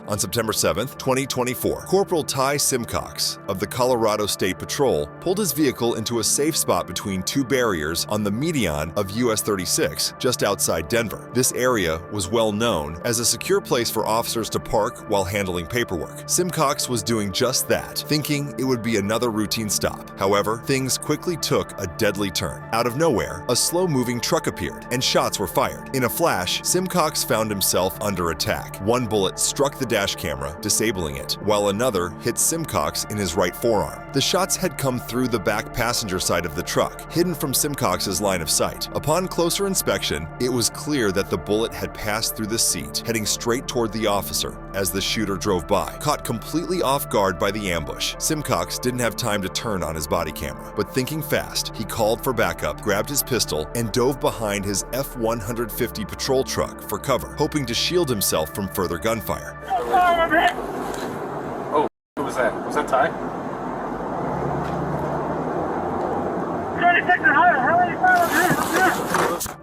On September 7, 2024, Corporal Ty Simcox of the Colorado State Patrol pulled his vehicle into a safe spot between two barriers on the median of US 36, just outside Denver. This area was well known as a secure place for officers to park while handling paperwork. Simcox was doing just that, thinking it would be another routine stop. However, things quickly took a deadly turn. Out of nowhere, a slow-moving truck appeared, and shots were fired. In a flash, Simcox found himself under attack. One bullet struck the dash camera, disabling it, while another hit Simcox in his right forearm. The shots had come through the back passenger side of the truck, hidden from Simcox's line of sight. Upon closer inspection, it was clear that the bullet had passed through the seat, heading straight toward the officer as the shooter drove by. Caught completely off guard by the ambush, Simcox didn't have time to turn on his body camera. But thinking fast, he called for backup, grabbed his pistol, and dove behind his F-150 patrol truck for cover, hoping to shield himself from further gunfire. Oh, who was that? Was that Ty?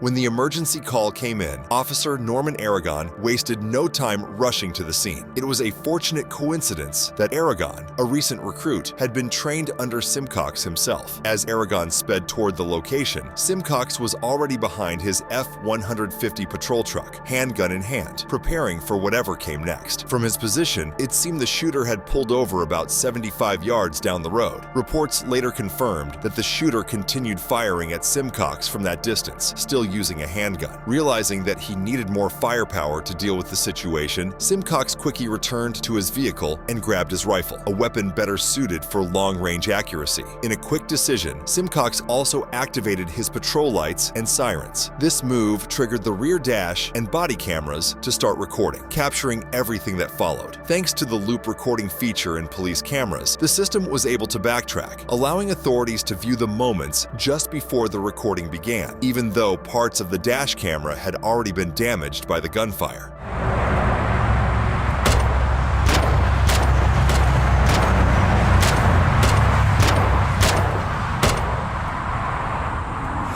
When the emergency call came in, Officer Norman Aragon wasted no time rushing to the scene. It was a fortunate coincidence that Aragon, a recent recruit, had been trained under Simcox himself. As Aragon sped toward the location, Simcox was already behind his F-150 patrol truck, handgun in hand, preparing for whatever came next. From his position, it seemed the shooter had pulled over about 75 yards down the road. Reports later confirmed that the shooter continued firing at Simcox from that distance, still using a handgun. Realizing that he needed more firepower to deal with the situation, Simcox quickly returned to his vehicle and grabbed his rifle, a weapon better suited for long-range accuracy. In a quick decision, Simcox also activated his patrol lights and sirens. This move triggered the rear dash and body cameras to start recording, capturing everything that followed. Thanks to the loop recording feature in police cameras, the system was able to backtrack, allowing authorities to view the moments just before the recording began, even though parts of the dash camera had already been damaged by the gunfire.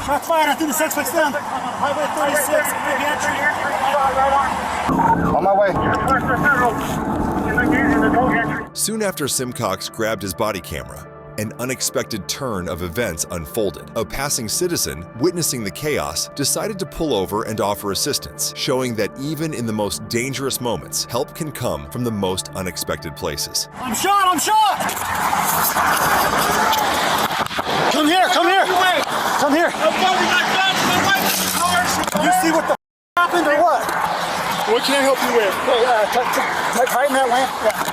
Shots fired. I think the suspect's down. Highway 36. On my way. Soon after Simcox grabbed his body camera, an unexpected turn of events unfolded. A passing citizen, witnessing the chaos, decided to pull over and offer assistance, showing that even in the most dangerous moments, help can come from the most unexpected places. I'm shot! I'm shot! Come here! Come here! Come here! You see what the happened or what? What can I help you with? Tighten that lamp. Yeah.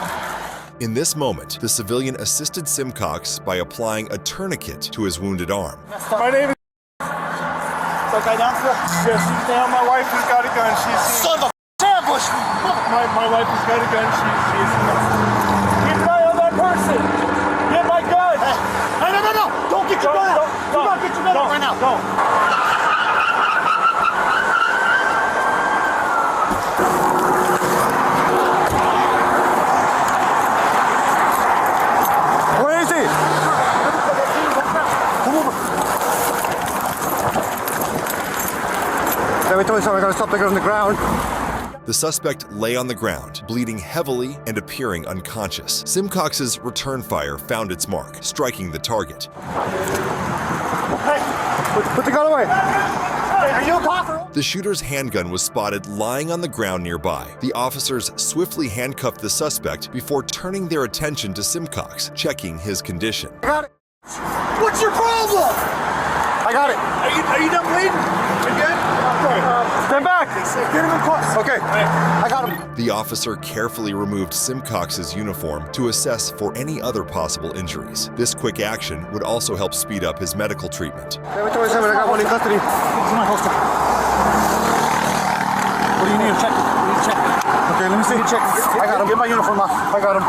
In this moment, the civilian assisted Simcox by applying a tourniquet to his wounded arm. My name is... That guy down there? Yes, down. My wife has got a gun. Son of a ambush! My wife has got a gun. She's... Keep an eye on that person! Get my gun! Hey, no! Don't get your gun out! Do not get your gun out right now! Don't! Every time I gotta stop, they go on the ground. The suspect lay on the ground, bleeding heavily and appearing unconscious. Simcox's return fire found its mark, striking the target. Hey, put the gun away. Hey, are you a cop? The shooter's handgun was spotted lying on the ground nearby. The officers swiftly handcuffed the suspect before turning their attention to Simcox, checking his condition. I got it. What's your problem? I got it. Are you done bleeding? You good? Stand back. Get him in close. Okay, I got him. The officer carefully removed Simcox's uniform to assess for any other possible injuries. This quick action would also help speed up his medical treatment. Every time I got one in custody. This is my holster. What do you need to check? Okay, let me see. Check. I got him. Get my uniform off. I got him.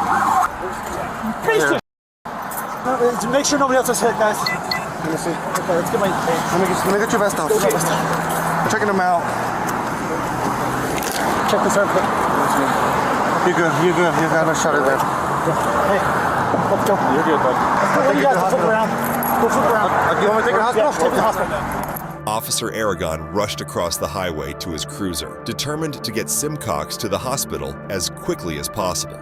Make sure nobody else is hit, guys. Let me see. Okay, let's get my... Let me get your vest off. I'm checking him out. Check this armpit. You're good. You got a shot at that. Hey, let's go. You're good, bud. Let's go. You guys, flip around. Go flip around. You want me to take you to the hospital? Yeah, take the hospital. Officer Aragon rushed across the highway to his cruiser, determined to get Simcox to the hospital as quickly as possible.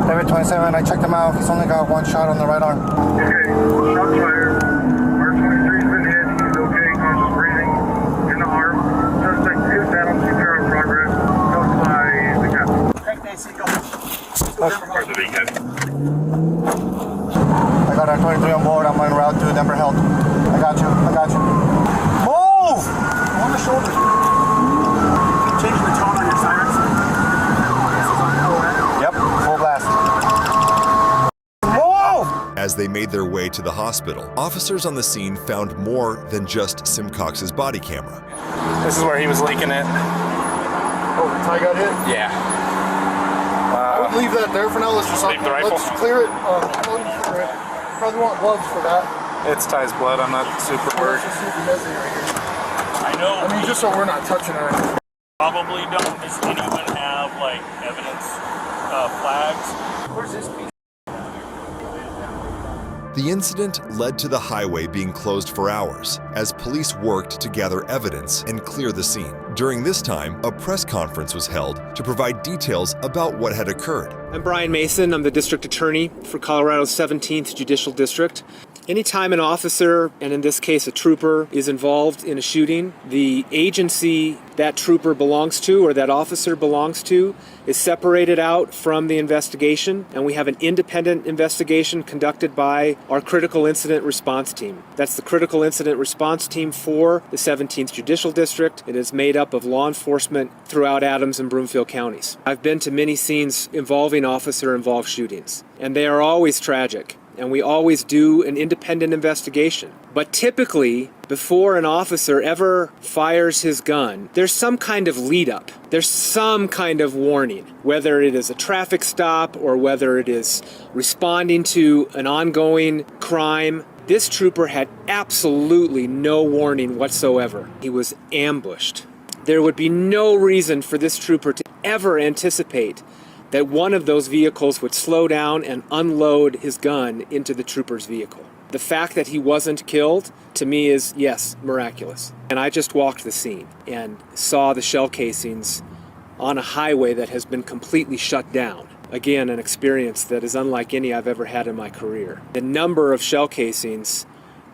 David 27, I checked him out. He's only got one shot on the right arm. Okay, shots fired. R23's been hit. He's okay, conscious breathing in the arm. Suspect is down, CPR in progress. Notify the captain. I got R23 on board. I'm en route to Denver Health. I got you. Move! On the shoulder. Changing the tone on your sirens. Yep, full blast. Move! As they made their way to the hospital, officers on the scene found more than just Simcox's body camera. This is where he was leaking it. Oh, that's how I got hit? Yeah. I would leave that there for now. Let's just Leave the rifle? Let's clear it. Probably want gloves for that. It's Ty's blood. I'm not super worried. Let's just see if he has it right here. I know. I mean, just so we're not touching it. Probably don't. Does anyone have like evidence flags? Where's this piece? The incident led to the highway being closed for hours as police worked to gather evidence and clear the scene. During this time, a press conference was held to provide details about what had occurred. I'm Brian Mason. I'm the district attorney for Colorado's 17th Judicial District. Anytime an officer, and in this case a trooper, is involved in a shooting, the agency that trooper belongs to or that officer belongs to is separated out from the investigation, and we have an independent investigation conducted by our critical incident response team. That's the critical incident response team for the 17th Judicial District. It is made up of law enforcement throughout Adams and Broomfield counties. I've been to many scenes involving officer-involved shootings, and they are always tragic. And we always do an independent investigation. But typically, before an officer ever fires his gun, there's some kind of lead up. There's some kind of warning, whether it is a traffic stop or whether it is responding to an ongoing crime. This trooper had absolutely no warning whatsoever. He was ambushed. There would be no reason for this trooper to ever anticipate that one of those vehicles would slow down and unload his gun into the trooper's vehicle. The fact that he wasn't killed, to me, is, yes, miraculous. And I just walked the scene and saw the shell casings on a highway that has been completely shut down. Again, an experience that is unlike any I've ever had in my career. The number of shell casings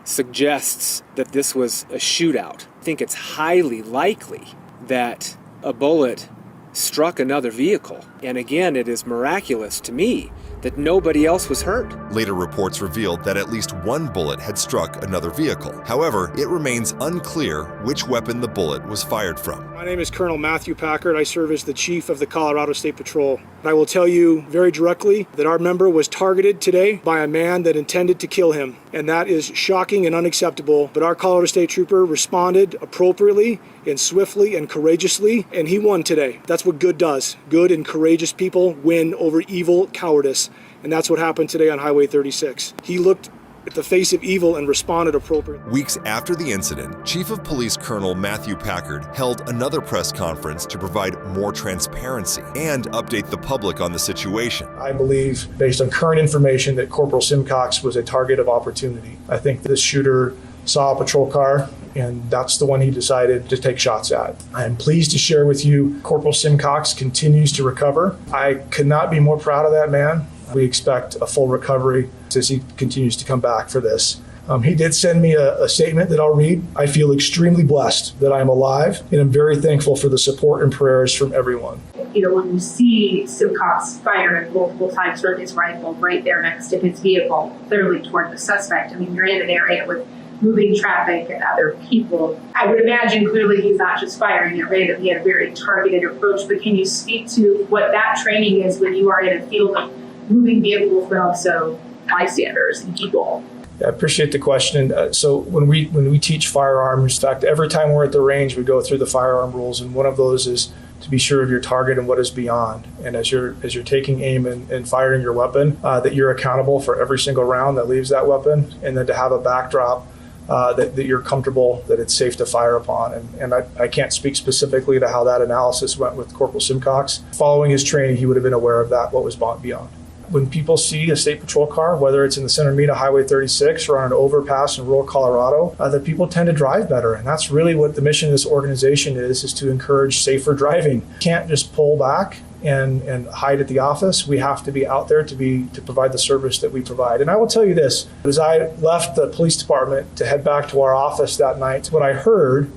suggests that this was a shootout. I think it's highly likely that a bullet struck another vehicle. And again, it is miraculous to me that nobody else was hurt. Later reports revealed that at least one bullet had struck another vehicle. However, it remains unclear which weapon the bullet was fired from. My name is Colonel Matthew Packard. I serve as the Chief of the Colorado State Patrol. I will tell you very directly that our member was targeted today by a man that intended to kill him, and that is shocking and unacceptable. But our Colorado State Trooper responded appropriately and swiftly and courageously, and he won today. That's what good does. Good and courageous people win over evil cowardice, and that's what happened today on Highway 36. He looked at the face of evil and responded appropriately. Weeks after the incident, Chief of Police Colonel Matthew Packard held another press conference to provide more transparency and update the public on the situation. I believe, based on current information, that Corporal Simcox was a target of opportunity. I think this shooter saw a patrol car, and that's the one he decided to take shots at. I am pleased to share with you Corporal Simcox continues to recover. I could not be more proud of that man. We expect a full recovery as he continues to come back for this. He did send me a statement that I'll read. I feel extremely blessed that I'm alive, and I'm very thankful for the support and prayers from everyone. You know, when you see Simcox firing multiple times from his rifle right there next to his vehicle, clearly toward the suspect, I mean, you're in an area with moving traffic and other people. I would imagine clearly he's not just firing at random. He had a very targeted approach, but can you speak to what that training is when you are in a field of moving vehicles, but also bystanders and people? I appreciate the question. So when we teach firearms, in fact, every time we're at the range, we go through the firearm rules, and one of those is to be sure of your target and what is beyond. And as you're taking aim and firing your weapon, that you're accountable for every single round that leaves that weapon, and then to have a backdrop that you're comfortable that it's safe to fire upon. And I can't speak specifically to how that analysis went with Corporal Simcox. Following his training, he would have been aware of that, what was beyond. when people see a state patrol car, whether it's in the center meet of Highway 36 or on an overpass in rural Colorado, that people tend to drive better. And that's really what the mission of this organization is to encourage safer driving. You can't just pull back and hide at the office. We have to be out there to provide the service that we provide. And I will tell you this, as I left the police department to head back to our office that night, what I heard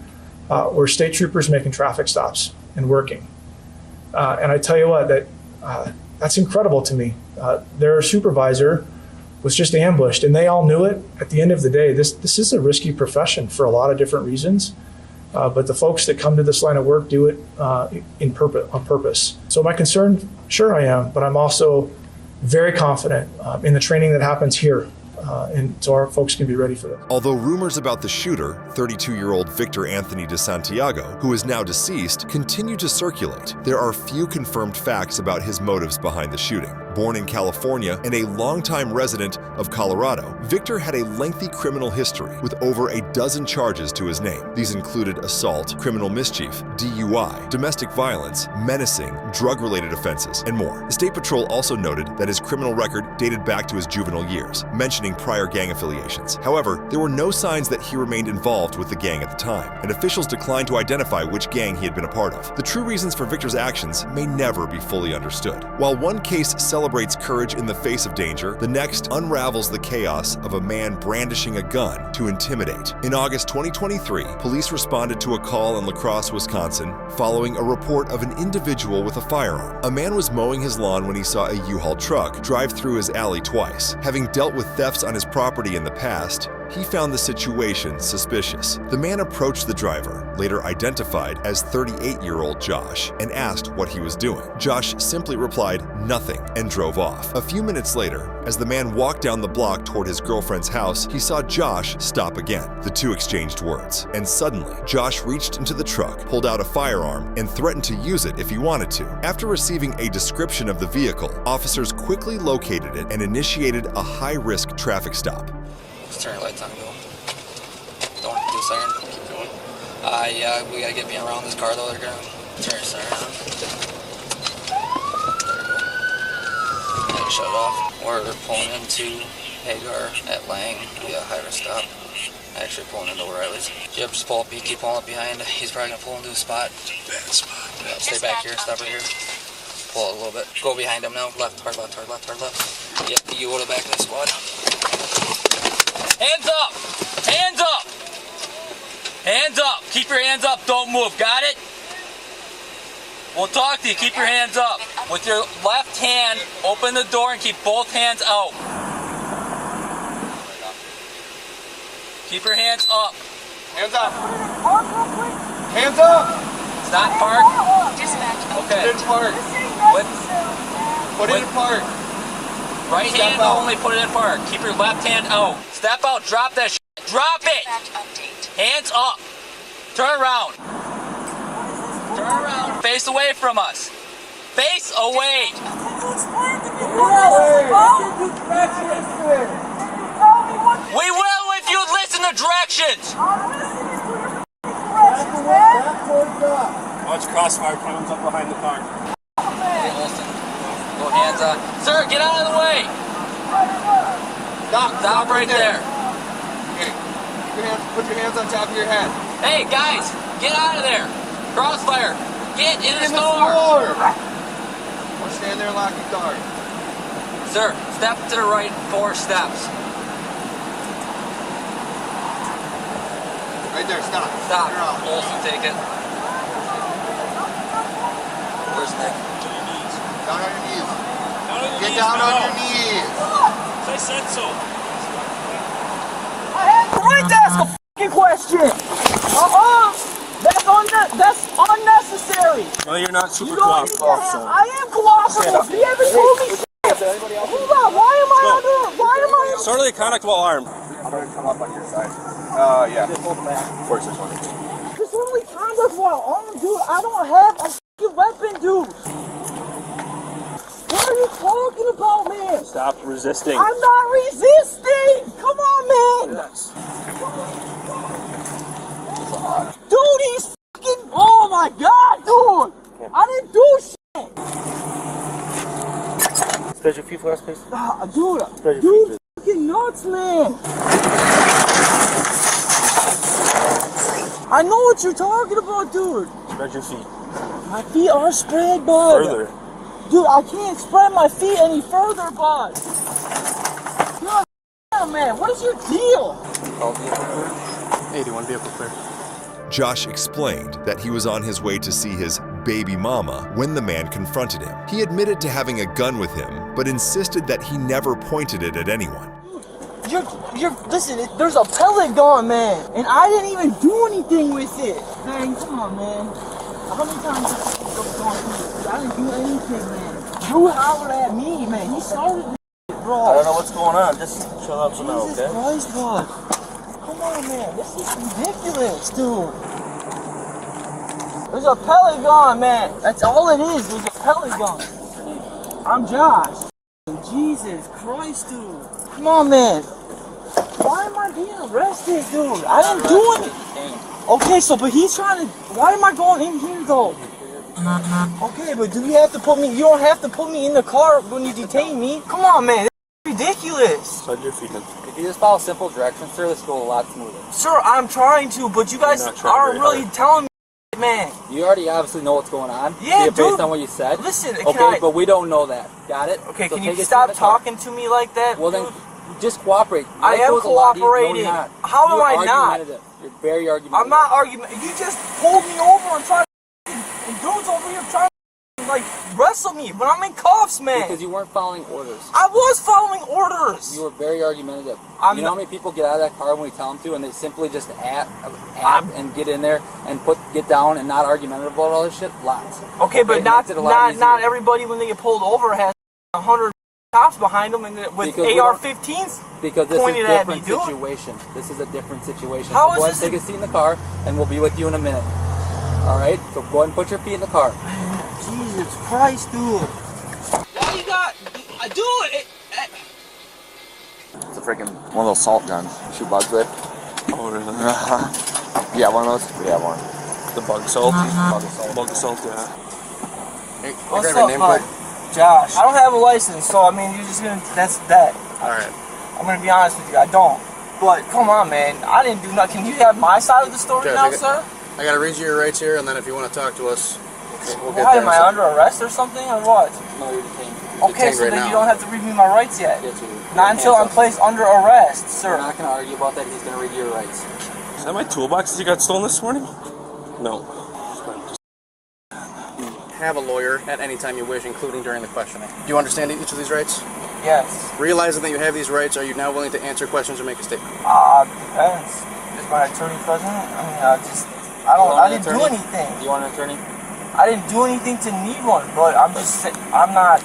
were state troopers making traffic stops and working. And I tell you what, that's incredible to me. Their supervisor was just ambushed, and they all knew it. At the end of the day, this is a risky profession for a lot of different reasons. But the folks that come to this line of work do it on purpose. So am I concerned? Sure I am, but I'm also very confident in the training that happens here. And so our folks can be ready for this. Although rumors about the shooter, 32-year-old Victor Anthony de Santiago, who is now deceased, continue to circulate, there are few confirmed facts about his motives behind the shooting. Born in California and a longtime resident of Colorado, Victor had a lengthy criminal history with over a dozen charges to his name. These included assault, criminal mischief, DUI, domestic violence, menacing, drug-related offenses, and more. The State Patrol also noted that his criminal record dated back to his juvenile years, mentioning prior gang affiliations. However, there were no signs that he remained involved with the gang at the time, and officials declined to identify which gang he had been a part of. The true reasons for Victor's actions may never be fully understood. While one case celebrates courage in the face of danger, the next unravels the chaos of a man brandishing a gun to intimidate. In August 2023, police responded to a call in La Crosse, Wisconsin, following a report of an individual with a firearm. A man was mowing his lawn when he saw a U-Haul truck drive through his alley twice. Having dealt with thefts on his property in the past, he found the situation suspicious. The man approached the driver, later identified as 38-year-old Josh, and asked what he was doing. Josh simply replied, "Nothing," and drove off. A few minutes later, as the man walked down the block toward his girlfriend's house, he saw Josh stop again. The two exchanged words, and suddenly, Josh reached into the truck, pulled out a firearm, and threatened to use it if he wanted to. After receiving a description of the vehicle, officers quickly located it and initiated a high-risk traffic stop. Just turn your lights on and go. Don't want to do a siren. Keep going. Yeah, we gotta get me around this car though. They're gonna turn your siren on. There we go. And shut it off. We're pulling into Hagar at Lang. We got a high-risk stop. Actually pulling into O'Reilly's. Yep, just pull up. You keep pulling up behind. He's probably gonna pull into a spot. Bad spot. Yeah, stay back here. Stop right here. Pull it a little bit. Go behind him now. Left, hard left, hard left, hard left. Yep, you go to the back of the squad. Hands up! Hands up! Hands up! Keep your hands up, don't move, got it? We'll talk to you, keep your hands up. With your left hand, open the door and keep both hands out. Keep your hands up. Hands up. Hands up! It's not parked? Okay. Put it in park. Put it in park. Right hand only, put it in park. Keep your left hand out. Step out, drop that shit. Drop it! Hands up. Turn around. Turn around. Face away from us. Face away. We will if you listen to directions. Watch crossfire comes up behind the car. Hey, Olsen. Go hands up. Sir, get out of the way. Stop right there. Okay. Put your hands on top of your head. Hey, guys, get out of there. Crossfire. Get in the store. Or stand there and lock your car. Sir, step to the right 4 steps. Right there, stop. Stop. Olsen, take it. Where's Nick? Down on your knees. Get down on your knees. I said so. I had the right to ask a f***ing question. That's unnecessary. Well, you're not super cooperative. I am cooperative. You haven't told me shit. Hold on. Why am I? Disorderly conduct while armed. I'm going to come up on your side. Yeah. 4620. Disorderly conduct while armed, dude. I don't have a f***ing weapon, dude. What are you talking about, man? Stop resisting. I'm not resisting. Come on, man. Yes. Dude, he's f***ing... Oh, my God, dude. I didn't do shit. Spread your feet for us, please. Dude, you fucking nuts, man. I know what you're talking about, dude. Spread your feet. My feet are spread, bud. Further. Dude, I can't spread my feet any further, bud. God, man, what is your deal? 81 vehicle clear. Josh explained that he was on his way to see his baby mama when the man confronted him. He admitted to having a gun with him, but insisted that he never pointed it at anyone. Listen, there's a pellet gun, man, and I didn't even do anything with it. Man, come on, man. How many times have you gone through this? I didn't do anything, man. You hollered at me, man. You started this, bro. I don't know what's going on. Just shut up for now, okay? Jesus Christ, bud. Come on, man. This is ridiculous, dude. There's a pellet gun, man. That's all it is. There's a pellet gun. I'm Josh. Jesus Christ, dude. Come on, man. Why am I being arrested, dude? I didn't do anything. Okay, so, but he's trying to... Why am I going in here, though? Okay, but do you have to put me... You don't have to put me in the car when you detain me. Come on, man. That's ridiculous. Slide your feet in. If you just follow simple directions, sir, this will go a lot smoother. Sir, I'm trying to, but you guys aren't really telling me, man. You already obviously know what's going on. Yeah, based dude. on what you said. Listen, okay, but we don't know that. Got it? Okay, so can you stop talking to me like that? Well, then, just cooperate. I am cooperating. How am I not? You're very argumentative. I'm not arguing. You just pulled me over and tried to... And dude's over here trying to, like, wrestle me, but I'm in cuffs, man. Because you weren't following orders. I was following orders. You were very argumentative. You know how many people get out of that car when we tell them to, and they simply just act and get in there and get down and not argumentative about all this shit? Lots. Okay, but not everybody when they get pulled over has 100 cops behind them and with AR-15s. Because this is a at me, different situation. This is a different situation. How so go is ahead and take a seat in the car, and we'll be with you in a minute. All right? So go ahead and put your feet in the car. Jesus Christ, dude. What you got? Dude, It's a freaking one of those salt guns. Shoot bugs with. Oh, really? Yeah, one of those. Yeah, one. The bug salt? Bug salt, yeah. Hey, what's up, bud? Josh. I don't have a license, so I mean, you're just gonna. That's that. Alright. I'm gonna be honest with you. I don't. But come on, man. I didn't do nothing. Can you have my side of the story now, sir? I gotta read you your rights here, and then if you want to talk to us, we'll get Why, there. am I under arrest or something, or what? No, you're detained. Okay, so then you don't have to read me my rights yet. Yes, you do. Not until I'm placed under arrest, sir. We're not gonna argue about that. He's gonna read you your rights. Is that my toolbox that you got stolen this morning? No. Have a lawyer at any time you wish, including during the questioning. Do you understand each of these rights? Yes. Realizing that you have these rights, are you now willing to answer questions or make a statement? Depends. Is my attorney present? I mean, I didn't do anything. Do you want an attorney? I didn't do anything to need one, but I'm just saying, I'm not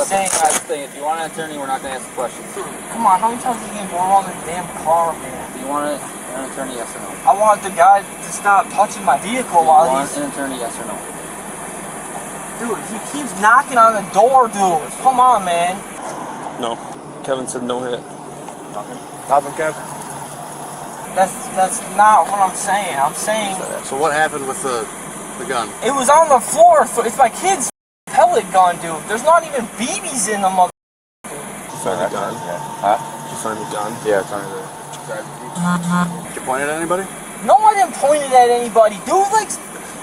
saying that's the thing. If you want an attorney, we're not going to ask questions. Come on, how many times are you going to go around the damn car, man? Do you want an attorney, yes or no? I want the guy to stop touching my vehicle while he's... Do you want an attorney, yes or no? Dude, he keeps knocking on the door, dude. Come on, man. No. Kevin said no hit. Nothing, Kev? That's not what I'm saying. I'm saying... So what happened with the gun? It was on the floor. It's my kid's pellet gun, dude. There's not even BBs in the mother... Did you find the gun? Huh? Did you find the gun? Yeah, it's on there. Did you point it at anybody? No, I didn't point it at anybody, dude. Like...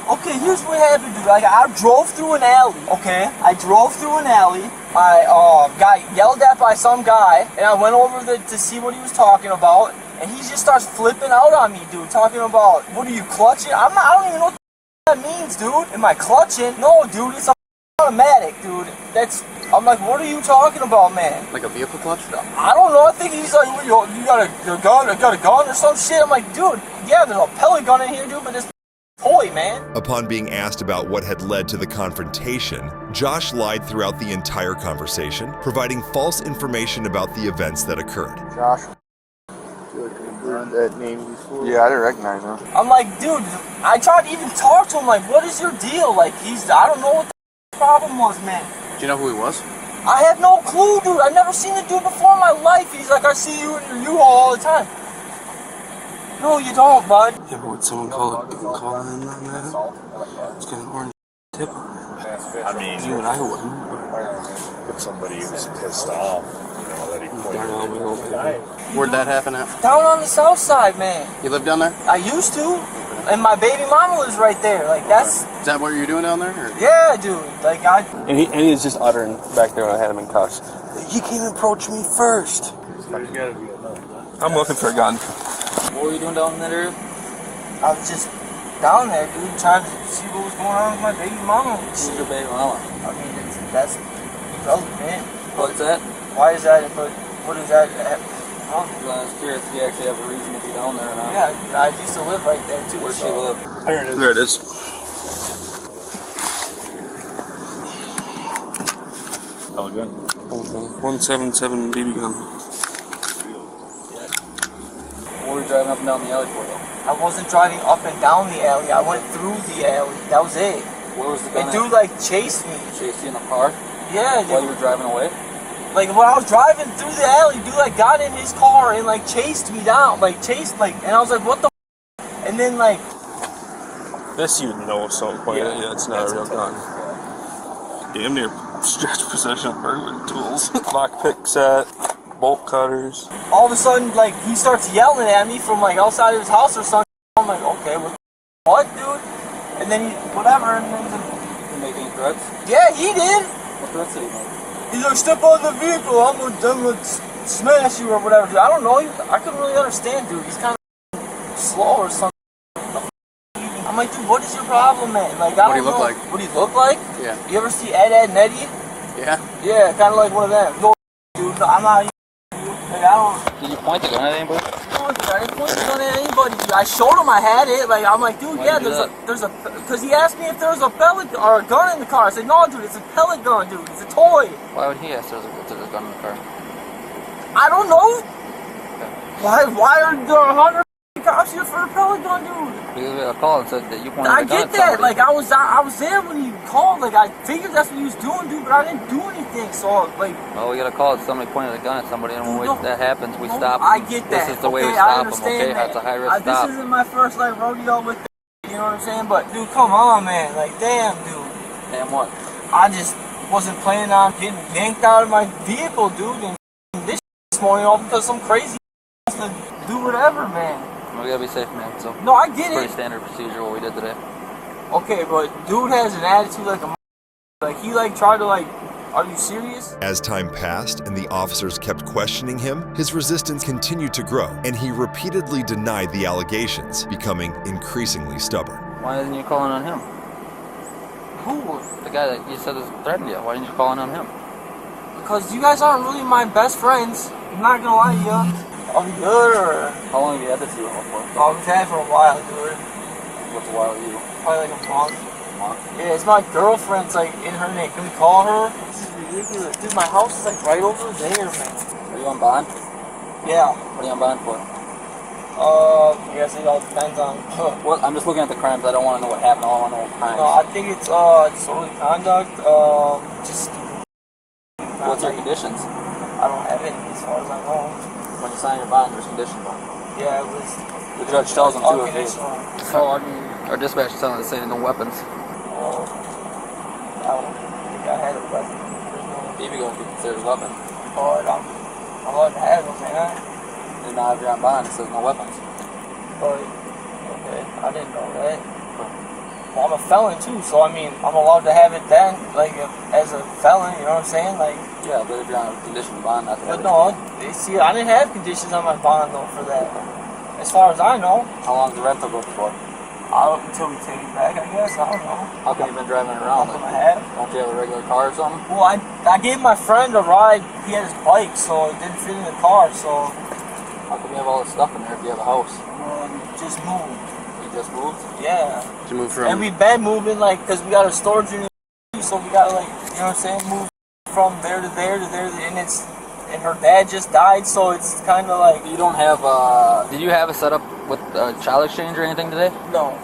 Okay, here's what happened, dude. Like, I drove through an alley, okay? I drove through an alley. I got yelled at by some guy, and I went over to see what he was talking about, and he just starts flipping out on me, dude, talking about, what are you, clutching? I don't even know what that means, dude. Am I clutching? No, dude, it's automatic, dude. I'm like, what are you talking about, man? Like a vehicle clutch? I don't know. I think he's like, you got a gun or some shit. I'm like, dude, yeah, there's a pellet gun in here, dude, but this toy, man. Upon being asked about what had led to the confrontation, Josh lied throughout the entire conversation, providing false information about the events that occurred. Josh. That name before? Yeah, I didn't recognize him. I'm like, dude, I tried to even talk to him, like, what is your deal? Like, I don't know what the problem was, man. Do you know who he was? I have no clue, dude. I've never seen the dude before in my life. He's like, I see you in your U-Haul all the time. No, you don't, bud. Yeah, but would someone call in on that? It's got an orange tip. I mean, you and I wouldn't, but... If somebody was pissed off, that he pointed. Where'd that happen at? Down on the south side, man. You live down there? I used to, and my baby mama lives right there. Like that's. Is that what you're doing down there? Or? Yeah, dude. Like I. And he was just uttering back there when I had him in cuffs. He came and approached me first. I'm looking for a gun. What were you doing down there? I was just down there, dude, trying to see what was going on with my baby mama. Who's your baby mama? I mean, that's relevant. What's that? Why is that? But what is that? I was curious if you actually have a reason to be down there or not. Yeah, I used to live right there too. Where she live? There it is. Oh, good. 177 BB gun. What were you driving up and down the alley for, though? I wasn't driving up and down the alley. I went through the alley. That was it. Where was the gun? The dude like chased me. Chased you in the car? Yeah, dude. While you were driving away? Like when I was driving through the alley, dude like got in his car and like chased me down. Like chased and I was like, what the f-? And then like This you know at some point. Yeah, it's not a real gun. Damn near stretch possession of burglary tools. Lockpick set, bolt cutters. all of a sudden like he starts yelling at me from like outside of his house or something. I'm like, okay, what dude? And then he whatever and then You making threats? yeah, he did. What threats did he make? He's like, step on the vehicle, I'm gonna smash you or whatever. Dude, I don't know. I couldn't really understand, dude. He's kind of slow or something. I'm like, dude, what is your problem, man? Like, I don't know. What do you look like? What do you look like? Yeah. You ever see Ed, and Eddie? Yeah. Yeah, kind of like one of them. No, dude, I'm not. Like, I don't. Did you point the gun at anybody? No, dude, I didn't point the gun at anybody. Dude. I showed him I had it. Like, I'm like, dude, Why yeah, did you do there's a, because he asked me if there was a pellet or a gun in the car. I said, no, dude, it's a pellet gun, dude. It's a toy. Why would he ask if there's a gun in the car? I don't know. Why are there 100 cops here for a pellet gun, dude? Because we got a call and said that you pointed I the gun get at that. somebody. Like I was there when he called. Like I figured that's what he was doing, dude. But I didn't do anything. So like. Well, we got a call that somebody pointed a gun at somebody, and when that happens, we stop. I get that. This is the way we I stop them. understand Okay, that. that's a high risk stop. This isn't my first like rodeo with. You know what I'm saying? But dude, come on, man. Like damn, dude. Damn what? I just wasn't planning on getting yanked out of my vehicle, dude. And this morning all because some crazy wants to do whatever, man. We gotta be safe, man. So no, I get it's pretty it. standard procedure what we did today. Okay, but dude has an attitude like a like he like tried to like, are you serious? As time passed and the officers kept questioning him, his resistance continued to grow, and he repeatedly denied the allegations, becoming increasingly stubborn. Why didn't you call in on him? Who? The guy that you said has threatened you. Why didn't you call in on him? Because you guys aren't really my best friends. I'm not gonna lie to you. Are we good or? How long have you had this deal for? Oh, we've had it for a while, dude. What's a while you? Probably like a month. Yeah, it's my girlfriend's like in her name. Can we call her? This is ridiculous. Dude, my house is like right over there, man. Are you on bond? Yeah. What are you on bond for? I guess it all depends on. What? I'm just looking at the crimes. I don't want to know what happened. I want to know what crimes. No, I think it's disorderly conduct. Just. What's your conditions? I don't have any as far as I know. When you sign your bond, there's conditions on it. Yeah, it was. The judge tells them too. Our dispatch is telling us saying no weapons. Oh, I don't think I had a weapon. BB gun would be considered a weapon. Oh, I'm allowed to have them, man. And now if you're on bond, it says no weapons. But, okay, I didn't know that. Well, I'm a felon too, so I mean, I'm allowed to have it then, like, as a felon, you know what I'm saying? Like, yeah, but if you're on a condition of bond, not to have but no, see, I didn't have conditions on my bond, though, for that. As far as I know. How long the rental go for? Until we take it back, I guess, I don't know. How come you've been driving around? How come I have? Don't you have a regular car or something? Well, I gave my friend a ride, he had his bike, so it didn't fit in the car, so. How come you have all this stuff in there if you have a house? Well, just moved. You just moved? Yeah. Did you move from? And we've been moving, like, because we got a storage unit, so we gotta, like, you know what I'm saying, move from there to there to there, and it's, and her dad just died, so it's kind of like. You don't have, did you have a setup with a child exchange or anything today? No.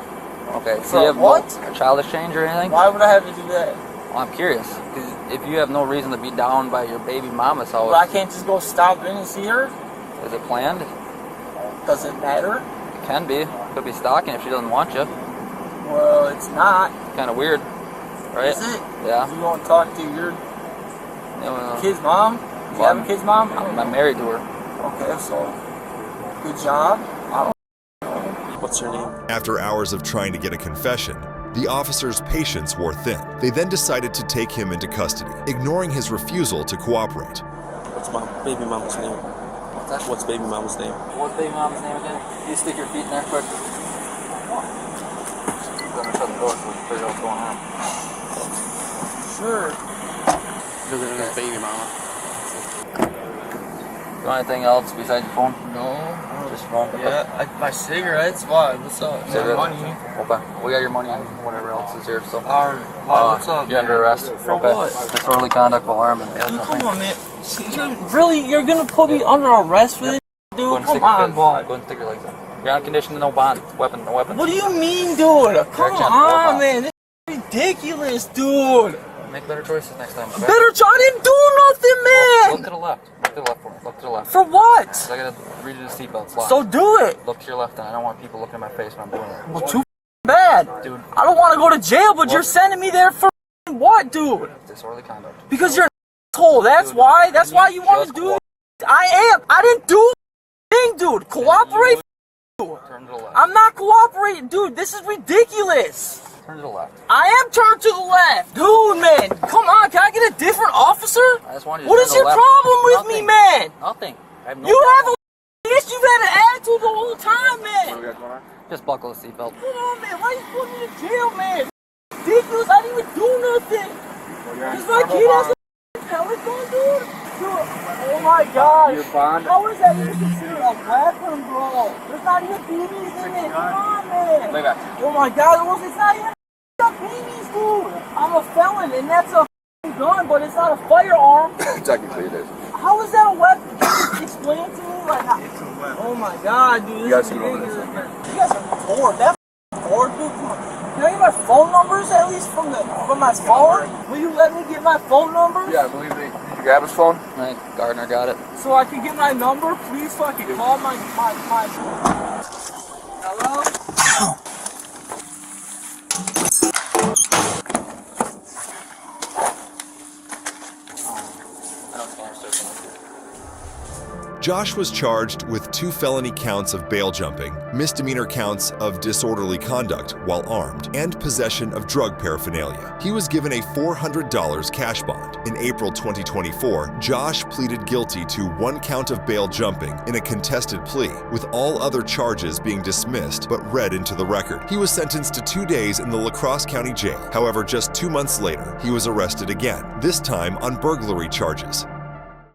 Okay, so For you have what? a child exchange or anything? Why would I have to do that? Well, I'm curious, because if you have no reason to be down by your baby mama's house. But I can't just go stop in and see her? Is it planned? Does it matter? It can be. Could be stalking if she doesn't want you. Well, it's not. Kind of weird, right? Is it? Yeah. You want to talk to your Kid's mom? You have a kid's mom? I'm married to her. Okay, so good job. What's her name? After hours of trying to get a confession, the officers' patience wore thin. They then decided to take him into custody, ignoring his refusal to cooperate. What's baby mama's name? What's that? What's baby mama's name? What's baby mama's name again? Can you stick your feet in there quick? Let me shut the door so we can figure out what's going on. Sure. Look at his baby mama. Do anything else besides your phone? No. Just phone? Yeah, my cigarettes. Why? What's up? Cigarettes? Money. Okay. We got your money and whatever else is here, so. What's up? You're under arrest. For okay. what? Disorderly conduct while armed. Come on, man. You're gonna put me under arrest for this, dude? Come on, boy. Go and stick your legs in. You're on condition to no bond. Weapon, no weapon. What do you mean, dude? Come on, man. This is ridiculous, dude. Make better choices next time. Okay? Better try. I didn't do nothing, man. Look to the left. Look to the left for me. Look to the left. For what? I gotta read you the seatbelt slot. So do it. Look to your left, and I don't want people looking at my face when I'm doing it. Well, too bad. Dude. I don't want to go to jail, but you're sending me there for what, dude? Disorderly conduct. Because you're an asshole. That's dude, why. That's why you want to do it. I am. I didn't do a thing, dude. Cooperate. Turn to the left. I'm not cooperating, dude. This is ridiculous. Turn to the left. I am turned to the left. Dude, man. Come on. Can I get a different officer? I just wanted you to What turn is to the your left. problem with Nothing. me, man? Nothing. I have no You have problem. a you've had an attitude the whole time, man. What do we got going on? Just buckle the seatbelt. Come on, man. Why you putting me in jail, man? Ridiculous. I didn't even do nothing. Is my kid has a pellet gun, dude? Oh my God. Your bond. How is that even considered a weapon, bro? There's not even BBs in it. Come on, man. Lay back. Oh my God. It's not even BBs, dude. I'm a felon, and that's a gun, but it's not a firearm. Technically it is. How is that a weapon? Explain it to me. Like, oh my God, dude. You guys can go over this. You guys are bored. That bored, dude. Come on. Can I get my phone numbers at least from my phone? Will you let me get my phone numbers? Yeah, I believe they. Did you grab his phone? Right, Gardner got it. So I can get my number, please, so I can call my. Hello? Josh was charged with 2 felony counts of bail jumping, misdemeanor counts of disorderly conduct while armed, and possession of drug paraphernalia. He was given a $400 cash bond. In April 2024, Josh pleaded guilty to 1 count of bail jumping in a contested plea, with all other charges being dismissed but read into the record. He was sentenced to 2 days in the La Crosse County Jail. However, just 2 months later, he was arrested again, this time on burglary charges.